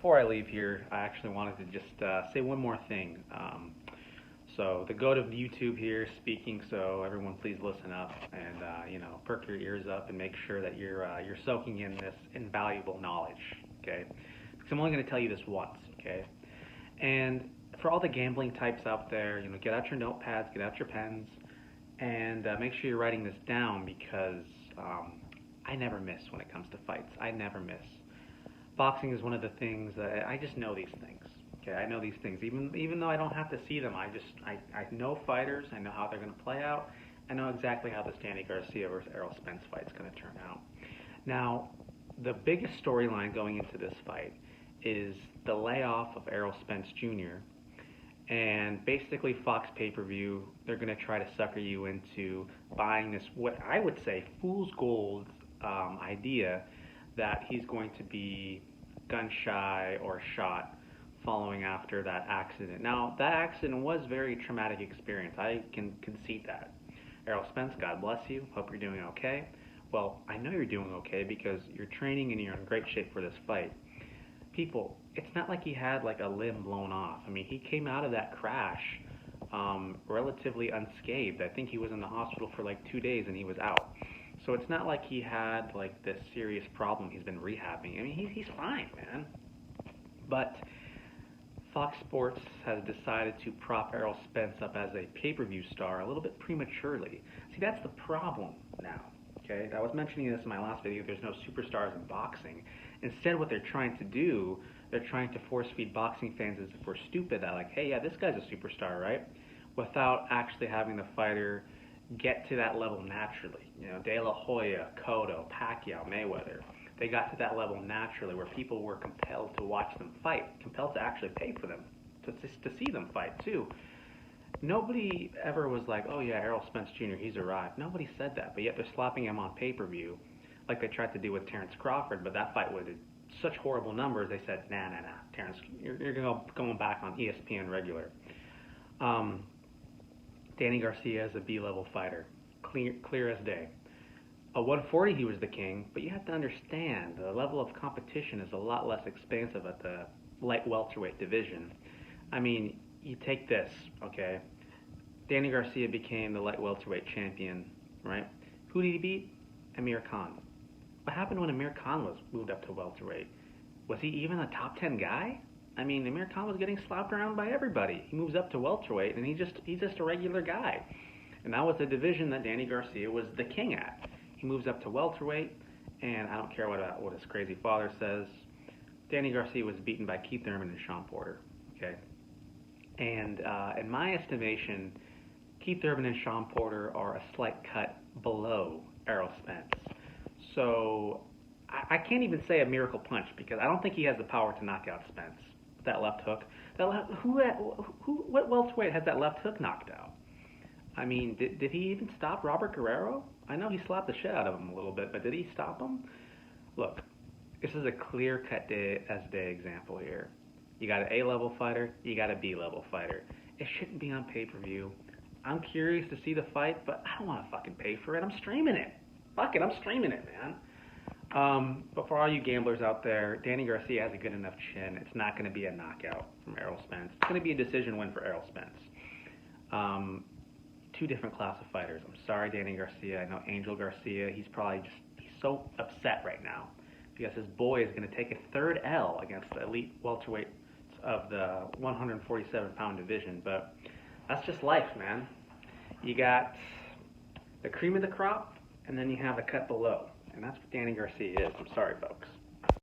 before I leave here, I actually wanted to just say one more thing. So the goat of YouTube here speaking. So everyone, please listen up and perk your ears up and make sure that you're soaking in this invaluable knowledge. Okay, because I'm only going to tell you this once. Okay, and for all the gambling types out there, get out your notepads, get out your pens, and make sure you're writing this down because I never miss when it comes to fights. I never miss. Boxing is one of the things that I just know these things. Okay, I know these things. Even though I don't have to see them, I know fighters. I know how they're going to play out. I know exactly how this Danny Garcia versus Errol Spence fight is going to turn out. Now, the biggest storyline going into this fight is the layoff of Errol Spence Jr. And basically, Fox pay-per-view, they're going to try to sucker you into buying this, what I would say, fool's gold idea that he's going to be gun shy or shot following after that accident. Now, that accident was a very traumatic experience. I can concede that. Errol Spence, God bless you. Hope you're doing okay. Well, I know you're doing okay because you're training and you're in great shape for this fight. People, it's not like he had like a limb blown off. I mean, he came out of that crash relatively unscathed. I think he was in the hospital for like 2 days and he was out. So it's not like he had like this serious problem he's been rehabbing. I mean, he's fine, man. But Fox Sports has decided to prop Errol Spence up as a pay-per-view star a little bit prematurely. See, that's the problem now. Okay, I was mentioning this in my last video. There's no superstars in boxing. Instead, what they're trying to do, they're trying to force-feed boxing fans as if we're stupid. That like, hey, yeah, this guy's a superstar, right? Without actually having the fighter get to that level naturally. De La Hoya, Cotto, Pacquiao, Mayweather. They got to that level naturally where people were compelled to watch them fight, compelled to actually pay for them, to see them fight too. Nobody ever was like, oh yeah, Errol Spence Jr., he's arrived. Nobody said that, but yet they're slapping him on pay-per-view like they tried to do with Terrence Crawford, but that fight was such horrible numbers, they said, nah, Terrence, you're going back on ESPN regular. Danny Garcia is a B-level fighter, clear as day. At 140, he was the king, but you have to understand the level of competition is a lot less expansive at the light welterweight division. I mean, you take this, okay? Danny Garcia became the light welterweight champion, right? Who did he beat? Amir Khan. What happened when Amir Khan was moved up to welterweight? Was he even a top 10 guy? I mean, Amir Khan was getting slapped around by everybody. He moves up to welterweight, and he's just a regular guy. And that was the division that Danny Garcia was the king at. He moves up to welterweight, and I don't care what his crazy father says. Danny Garcia was beaten by Keith Thurman and Sean Porter. Okay, and in my estimation, Keith Thurman and Sean Porter are a slight cut below Errol Spence. So I can't even say a miracle punch because I don't think he has the power to knock out Spence. That left hook. What welterweight has that left hook knocked out? I mean, did he even stop Robert Guerrero? I know he slapped the shit out of him a little bit, but did he stop him? Look, this is a clear-cut day example here. You got an A-level fighter, you got a B-level fighter. It shouldn't be on pay-per-view. I'm curious to see the fight, but I don't want to fucking pay for it. I'm streaming it. Fuck it, I'm streaming it, man. But for all you gamblers out there, Danny Garcia has a good enough chin. It's not going to be a knockout from Errol Spence. It's going to be a decision win for Errol Spence. Two different class of fighters. I'm sorry, Danny Garcia. I know Angel Garcia, he's so upset right now because his boy is going to take a third L against the elite welterweight of the 147-pound division. But that's just life, man. You got the cream of the crop, and then you have the cut below. And that's what Danny Garcia is. I'm sorry, folks.